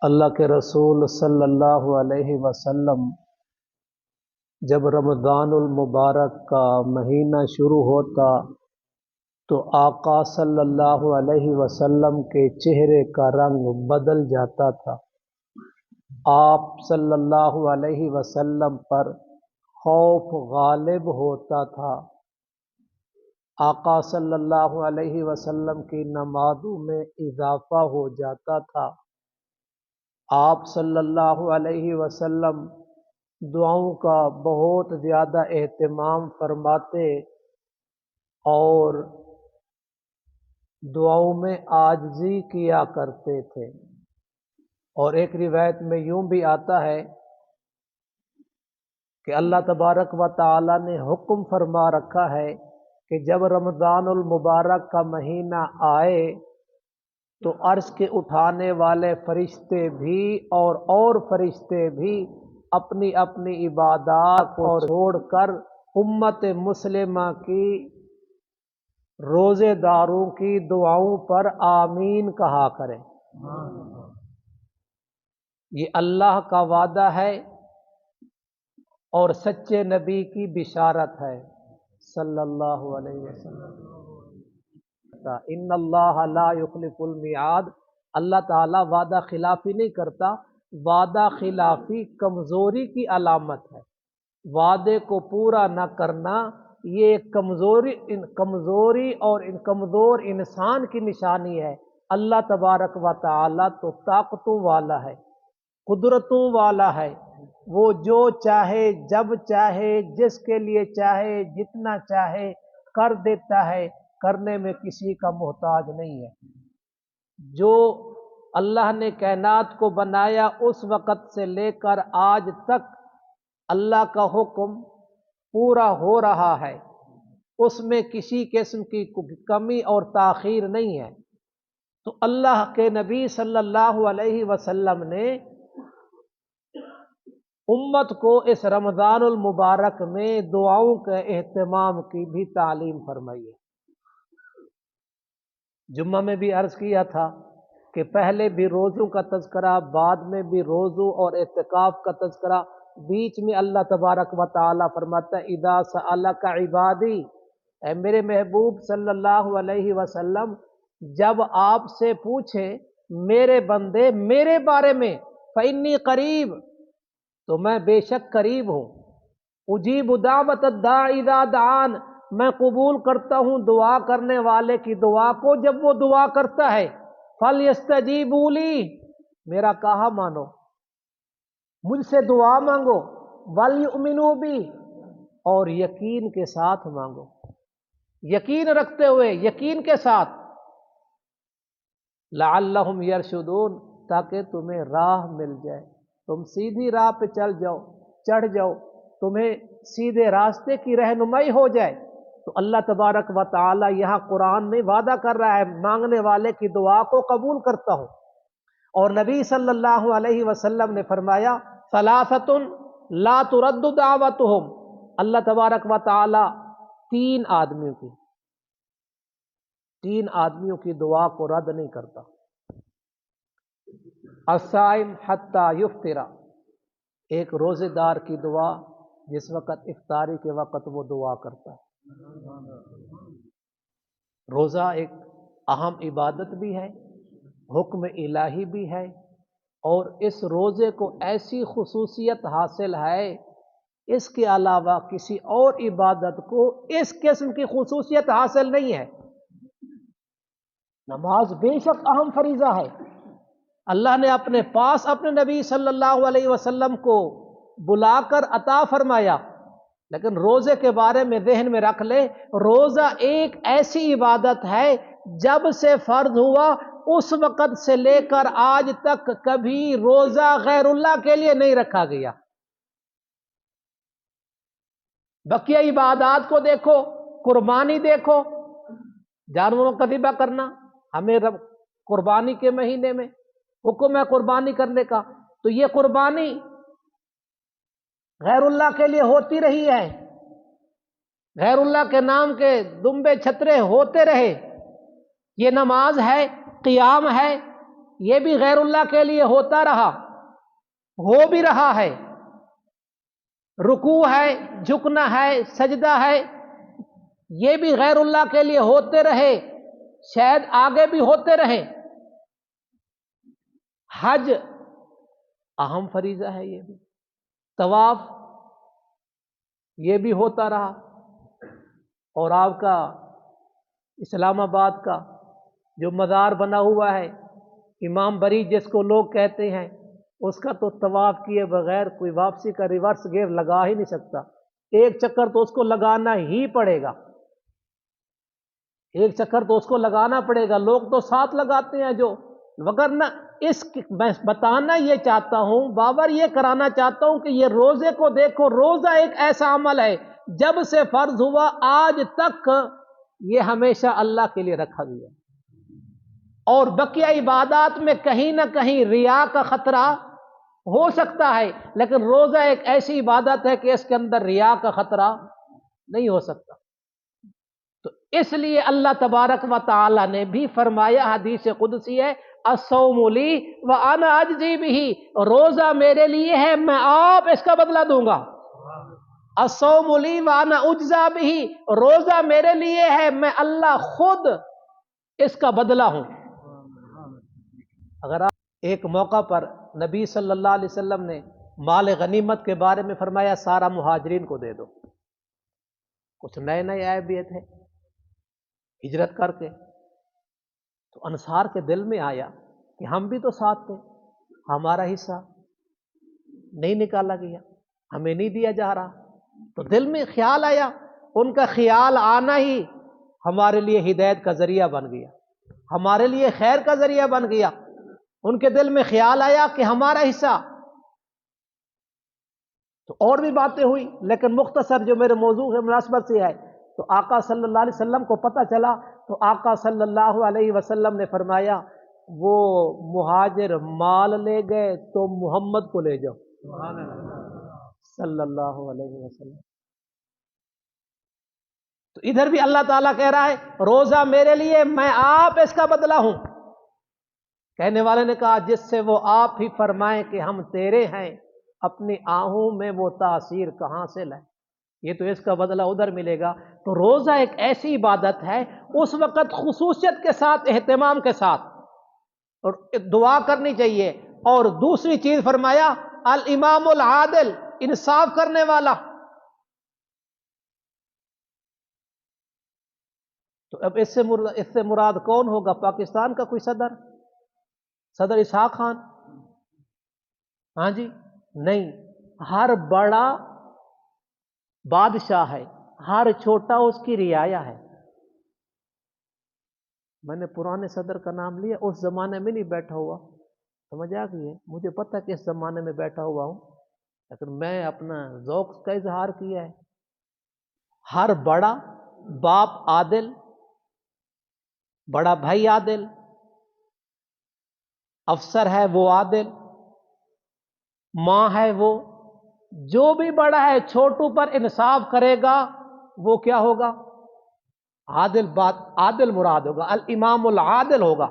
اللہ کے رسول صلی اللہ علیہ وسلم جب رمضان المبارک کا مہینہ شروع ہوتا تو آقا صلی اللہ علیہ وسلم کے چہرے کا رنگ بدل جاتا تھا۔ آپ صلی اللہ علیہ وسلم پر خوف غالب ہوتا تھا۔ آقا صلی اللہ علیہ وسلم کی نمازوں میں اضافہ ہو جاتا تھا۔ آپ صلی اللہ علیہ وسلم دعاؤں کا بہت زیادہ اہتمام فرماتے اور دعاؤں میں عاجزی کیا کرتے تھے۔ اور ایک روایت میں یوں بھی آتا ہے کہ اللہ تبارک و تعالی نے حکم فرما رکھا ہے کہ جب رمضان المبارک کا مہینہ آئے تو عرش کے اٹھانے والے فرشتے بھی اور فرشتے بھی اپنی اپنی عبادات کو چھوڑ کر امت مسلمہ کی روزے داروں کی دعاؤں پر آمین کہا کریں۔ یہ اللہ کا وعدہ ہے اور سچے نبی کی بشارت ہے صلی اللہ علیہ وسلم۔ ان اللہ لا یخلف المیعاد، اللہ تعالی وعدہ خلافی نہیں کرتا۔ وعدہ خلافی کمزوری کی علامت ہے۔ وعدے کو پورا نہ کرنا یہ کمزوری اور کمزور انسان کی نشانی ہے۔ اللہ تبارک و تعالی تو طاقتوں والا ہے، قدرتوں والا ہے۔ وہ جو چاہے جب چاہے جس کے لیے چاہے جتنا چاہے کر دیتا ہے، کرنے میں کسی کا محتاج نہیں ہے۔ جو اللہ نے کائنات کو بنایا اس وقت سے لے کر آج تک اللہ کا حکم پورا ہو رہا ہے، اس میں کسی قسم کی کمی اور تاخیر نہیں ہے۔ تو اللہ کے نبی صلی اللہ علیہ وسلم نے امت کو اس رمضان المبارک میں دعاؤں کے اہتمام کی بھی تعلیم فرمائی ہے۔ جمعہ میں بھی عرض کیا تھا کہ پہلے بھی روزوں کا تذکرہ، بعد میں بھی روزوں اور اعتکاف کا تذکرہ، بیچ میں اللہ تبارک و تعالی فرماتا ہے اذا سألک عبادی، اے میرے محبوب صلی اللہ علیہ وسلم جب آپ سے پوچھے میرے بندے میرے بارے میں فإنی قریب، تو میں بے شک قریب ہوں۔ اجیب دعوت الداعی اذا دعان، میں قبول کرتا ہوں دعا کرنے والے کی دعا کو جب وہ دعا کرتا ہے۔ فَلْيَسْتَجِيبُوا لِي، میرا کہا مانو، مجھ سے دعا مانگو۔ وَلْيُؤْمِنُوا بِي، اور یقین کے ساتھ مانگو، یقین رکھتے ہوئے، یقین کے ساتھ۔ لَعَلَّهُمْ يَرْشُدُونَ، تاکہ تمہیں راہ مل جائے، تم سیدھی راہ پہ چڑھ جاؤ، تمہیں سیدھے راستے کی رہنمائی ہو جائے۔ تو اللہ تبارک و تعالی یہاں قرآن میں وعدہ کر رہا ہے مانگنے والے کی دعا کو قبول کرتا ہوں۔ اور نبی صلی اللہ علیہ وسلم نے فرمایا ثلاثۃ لا ترد دعوتہم، اللہ تبارک و تعالی تین آدمیوں کی دعا کو رد نہیں کرتا۔ الصائم حتی یفطر، ایک روزے دار کی دعا جس وقت افطاری کے وقت وہ دعا کرتا ہے۔ روزہ ایک اہم عبادت بھی ہے، حکم الہی بھی ہے، اور اس روزے کو ایسی خصوصیت حاصل ہے اس کے علاوہ کسی اور عبادت کو اس قسم کی خصوصیت حاصل نہیں ہے۔ نماز بے شک اہم فریضہ ہے، اللہ نے اپنے پاس اپنے نبی صلی اللہ علیہ وسلم کو بلا کر عطا فرمایا، لیکن روزے کے بارے میں ذہن میں رکھ لے، روزہ ایک ایسی عبادت ہے جب سے فرض ہوا اس وقت سے لے کر آج تک کبھی روزہ غیر اللہ کے لیے نہیں رکھا گیا۔ بقیہ عبادات کو دیکھو، قربانی دیکھو، جانوروں کا ذبح کرنا، ہمیں قربانی کے مہینے میں حکم ہے قربانی کرنے کا، تو یہ قربانی غیر اللہ کے لیے ہوتی رہی ہے، غیر اللہ کے نام کے دمبے چھترے ہوتے رہے۔ یہ نماز ہے، قیام ہے، یہ بھی غیر اللہ کے لیے ہوتا رہا، ہو بھی رہا ہے، رکوع ہے، جھکنا ہے، سجدہ ہے، یہ بھی غیر اللہ کے لیے ہوتے رہے، شاید آگے بھی ہوتے رہے۔ حج اہم فریضہ ہے، یہ بھی طواف یہ بھی ہوتا رہا، اور آپ کا اسلام آباد کا جو مزار بنا ہوا ہے امام بری جس کو لوگ کہتے ہیں، اس کا تو طواف کیے بغیر کوئی واپسی کا ریورس گیئر لگا ہی نہیں سکتا، ایک چکر تو اس کو لگانا ہی پڑے گا، ایک چکر تو اس کو لگانا پڑے گا، لوگ تو ساتھ لگاتے ہیں جو، وگرنہ میں بتانا یہ چاہتا ہوں، بابر یہ کرانا چاہتا ہوں کہ یہ روزے کو دیکھو، روزہ ایک ایسا عمل ہے جب سے فرض ہوا آج تک یہ ہمیشہ اللہ کے لیے رکھا گیا، اور بقیہ عبادات میں کہیں نہ کہیں ریا کا خطرہ ہو سکتا ہے، لیکن روزہ ایک ایسی عبادت ہے کہ اس کے اندر ریا کا خطرہ نہیں ہو سکتا۔ تو اس لیے اللہ تبارک و تعالی نے بھی فرمایا، حدیث قدسی ہے، الصوم لی وانا اجزی بہ، روزہ میرے لیے ہے، میں آپ اس کا بدلہ دوں گا۔ الصوم لی وانا اجزا بہ، روزہ میرے لیے ہے، میں اللہ خود اس کا بدلہ ہوں۔ اگر آپ ایک موقع پر نبی صلی اللہ علیہ وسلم نے مال غنیمت کے بارے میں فرمایا سارا مہاجرین کو دے دو، کچھ نئے نئے آئے بھی تھے ہجرت کر کے، تو انصار کے دل میں آیا کہ ہم بھی تو ساتھ تھے، ہمارا حصہ نہیں نکالا گیا، ہمیں نہیں دیا جا رہا، تو دل میں خیال آیا، ان کا خیال آنا ہی ہمارے لیے ہدایت کا ذریعہ بن گیا، ہمارے لیے خیر کا ذریعہ بن گیا۔ ان کے دل میں خیال آیا کہ ہمارا حصہ، تو اور بھی باتیں ہوئی، لیکن مختصر جو میرے موضوع ہے مناسبت سے ہے، تو آقا صلی اللہ علیہ وسلم کو پتہ چلا، تو آقا صلی اللہ علیہ وسلم نے فرمایا وہ مہاجر مال لے گئے تو محمد کو لے جاؤ صلی اللہ علیہ وسلم۔ تو ادھر بھی اللہ تعالیٰ کہہ رہا ہے روزہ میرے لیے، میں آپ اس کا بدلہ ہوں۔ کہنے والے نے کہا جس سے وہ آپ ہی فرمائیں کہ ہم تیرے ہیں، اپنی آہوں میں وہ تاثیر کہاں سے لائیں، یہ تو اس کا بدلہ ادھر ملے گا۔ تو روزہ ایک ایسی عبادت ہے، اس وقت خصوصیت کے ساتھ، اہتمام کے ساتھ اور دعا کرنی چاہیے۔ اور دوسری چیز فرمایا الامام العادل، انصاف کرنے والا۔ تو اب اس سے مراد کون ہوگا؟ پاکستان کا کوئی صدر اسحاق خان؟ ہاں جی، نہیں، ہر بڑا بادشاہ ہے، ہر چھوٹا اس کی رعایا ہے۔ میں نے پرانے صدر کا نام لیا، اس زمانے میں نہیں بیٹھا ہوا، سمجھ آ گئی ہے، مجھے پتہ کہ اس زمانے میں بیٹھا ہوا ہوں، لیکن میں اپنا ذوق کا اظہار کیا ہے۔ ہر بڑا باپ عادل، بڑا بھائی عادل، افسر ہے وہ عادل، ماں ہے وہ، جو بھی بڑا ہے چھوٹوں پر انصاف کرے گا وہ کیا ہوگا؟ عادل، بات عادل مراد ہوگا، الامام العادل ہوگا۔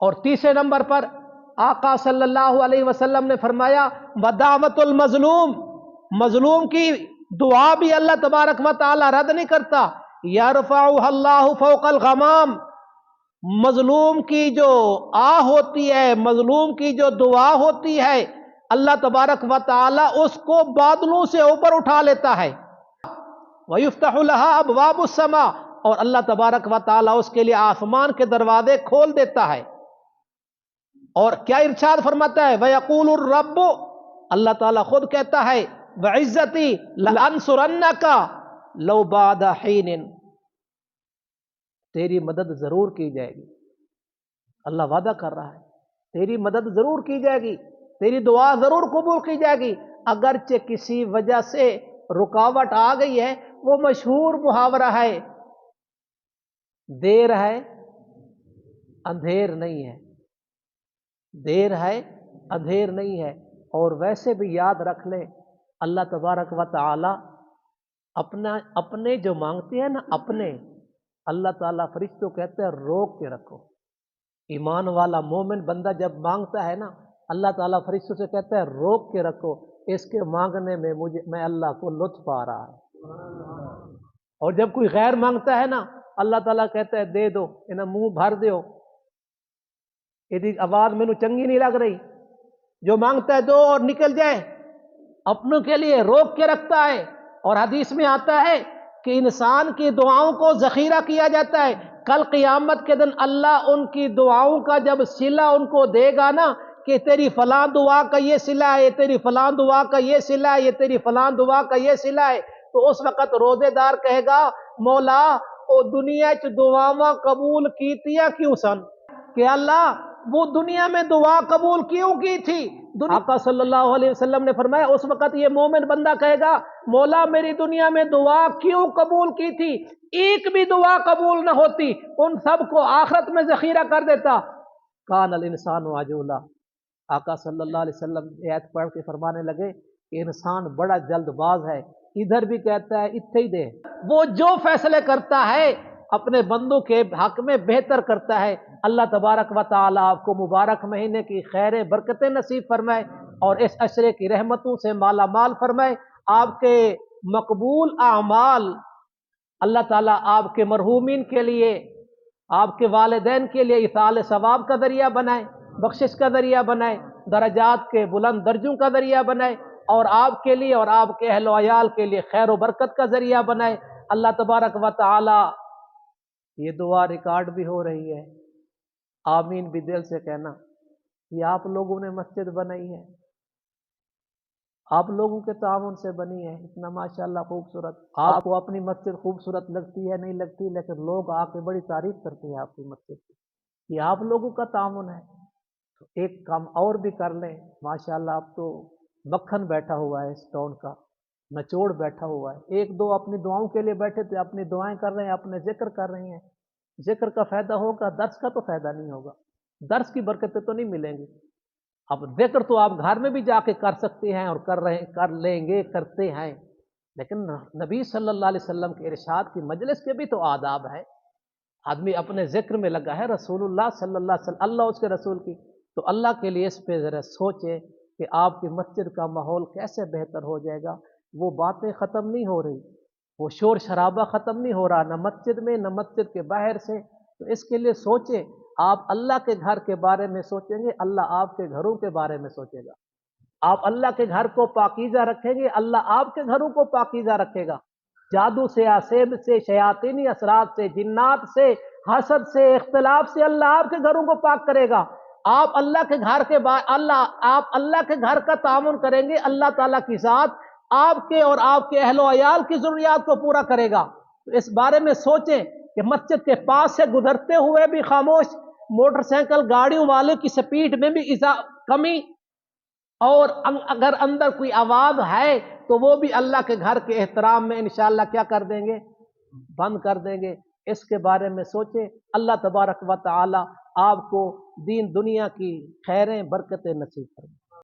اور تیسرے نمبر پر آقا صلی اللہ علیہ وسلم نے فرمایا ودعوت المظلوم، مظلوم کی دعا بھی اللہ تبارک و تعالی رد نہیں کرتا، یرفعها اللہ فوق الغمام، مظلوم کی جو ہوتی ہے، مظلوم کی جو دعا ہوتی ہے، اللہ تبارک و تعالی اس کو بادلوں سے اوپر اٹھا لیتا ہے، وَيُفْتَحُ لَهَا أَبْوَابُ السَّمَاءِ، اور اللہ تبارک و تعالی اس کے لیے آسمان کے دروازے کھول دیتا ہے۔ اور کیا ارشاد فرماتا ہے وَيَقُولُ الرَّبُّ، اللہ تعالیٰ خود کہتا ہے وَعِزَّتِي لَأَنْصُرَنَّكَ لَوْ بَعْدَ حِينٍ، تیری مدد ضرور کی جائے گی، اللہ وعدہ کر رہا ہے تیری مدد ضرور کی جائے گی، تیری دعا ضرور قبول کی جائے گی، اگرچہ کسی وجہ سے رکاوٹ آ گئی ہے۔ وہ مشہور محاورہ ہے دیر ہے اندھیر نہیں ہے، دیر ہے اندھیر نہیں ہے۔ اور ویسے بھی یاد رکھ لیں اللہ تبارک و تعالی اپنے جو مانگتے ہیں نا، اپنے اللہ تعالیٰ فرشتوں کہتے ہیں روک کے رکھو، ایمان والا مومن بندہ جب مانگتا ہے نا، اللہ تعالیٰ فرشتوں سے کہتا ہے روک کے رکھو، اس کے مانگنے میں میں اللہ کو لطف آ رہا ہے۔ اور جب کوئی غیر مانگتا ہے نا، اللہ تعالیٰ کہتا ہے دے دو، انہیں منہ بھر دیو، یہ آواز مینو چنگی نہیں لگ رہی، جو مانگتا ہے دو اور نکل جائے، اپنوں کے لیے روک کے رکھتا ہے۔ اور حدیث میں آتا ہے کہ انسان کی دعاؤں کو ذخیرہ کیا جاتا ہے، کل قیامت کے دن اللہ ان کی دعاؤں کا جب صلہ ان کو دے گا نا، کہ تیری فلاں دعا کا یہ صلہ ہے، تیری فلاں دعا کا یہ صلہ ہے، یہ تیری فلاں دعا کا یہ صلہ ہے، تو اس وقت روزے دار کہے گا مولا او دنیا چ دعاواں قبول کیتیاں کیوں سن، کہ اللہ وہ دنیا میں دعا قبول کیوں کی تھی؟ آقا صلی اللہ علیہ وسلم نے فرمایا اس وقت یہ مومن بندہ کہے گا مولا میری دنیا میں دعا کیوں قبول کی تھی، ایک بھی دعا قبول نہ ہوتی، ان سب کو آخرت میں ذخیرہ کر دیتا۔ کان الانسان عجولا، آقا صلی اللہ علیہ وسلم آیت پڑھ کے فرمانے لگے کہ انسان بڑا جلد باز ہے، ادھر بھی کہتا ہے اتھے ہی دے، وہ جو فیصلے کرتا ہے اپنے بندوں کے حق میں بہتر کرتا ہے۔ اللہ تبارک و تعالی آپ کو مبارک مہینے کی خیر برکتیں نصیب فرمائے اور اس عشرے کی رحمتوں سے مالا مال فرمائے۔ آپ کے مقبول اعمال اللہ تعالیٰ آپ کے مرحومین کے لیے، آپ کے والدین کے لیے ایصال ثواب کا ذریعہ بنائے، بخشش کا ذریعہ بنائے، درجات کے بلند درجوں کا ذریعہ بنائے، اور آپ کے لیے اور آپ کے اہل و عیال کے لیے خیر و برکت کا ذریعہ بنائے۔ اللہ تبارک و تعالی، یہ دعا ریکارڈ بھی ہو رہی ہے، آمین بھی دل سے کہنا۔ یہ آپ لوگوں نے مسجد بنائی ہے، آپ لوگوں کے تعاون سے بنی ہے، اتنا ماشاءاللہ خوبصورت۔ آپ کو اپنی مسجد خوبصورت لگتی ہے نہیں لگتی، لیکن لوگ آ کے بڑی تعریف کرتے ہیں آپ کی مسجد کی، یہ آپ لوگوں کا تعاون ہے۔ تو ایک کام اور بھی کر لیں، ماشاءاللہ اب تو مکھن بیٹھا ہوا ہے اس ٹاؤن کا، نچوڑ بیٹھا ہوا ہے، ایک دو اپنی دعاؤں کے لیے بیٹھے تھے، اپنی دعائیں کر رہے ہیں، اپنے ذکر کر رہے ہیں، ذکر کا فائدہ ہوگا، درس کا تو فائدہ نہیں ہوگا، درس کی برکتیں تو نہیں ملیں گی۔ اب ذکر تو آپ گھر میں بھی جا کے کر سکتے ہیں اور کر لیں گے، کرتے ہیں، لیکن نبی صلی اللہ علیہ وسلم کے ارشاد کی مجلس کے بھی تو آداب ہے۔ آدمی اپنے ذکر میں لگا ہے، رسول اللہ صلی اللہ علیہ وسلم، اللہ اس کے رسول کی، تو اللہ کے لیے اس پہ ذرا سوچے کہ آپ کی مسجد کا ماحول کیسے بہتر ہو جائے گا۔ وہ باتیں ختم نہیں ہو رہی، وہ شور شرابہ ختم نہیں ہو رہا، نہ مسجد میں نہ مسجد کے باہر سے، تو اس کے لیے سوچیں۔ آپ اللہ کے گھر کے بارے میں سوچیں گے، اللہ آپ کے گھروں کے بارے میں سوچے گا۔ آپ اللہ کے گھر کو پاکیزہ رکھیں گے، اللہ آپ کے گھروں کو پاکیزہ رکھے گا۔ جادو سے، آسیب سے، شیاطینی اثرات سے، جنات سے، حسد سے، اختلاف سے اللہ آپ کے گھروں کو پاک کرے گا۔ آپ اللہ کے گھر کے آپ اللہ کے گھر کا تعاون کریں گے، اللہ تعالیٰ کی ذات آپ کے اور آپ کے اہل و عیال کی ضروریات کو پورا کرے گا۔ تو اس بارے میں سوچیں کہ مسجد کے پاس سے گزرتے ہوئے بھی خاموش، موٹر سائیکل گاڑیوں والے کی سپیڈ میں بھی کمی، اور اگر اندر کوئی آواز ہے تو وہ بھی اللہ کے گھر کے احترام میں انشاءاللہ کیا کر دیں گے، بند کر دیں گے۔ اس کے بارے میں سوچیں۔ اللہ تبارک و تعالی آپ کو دین دنیا کی خیریں برکتیں نصیب کریں۔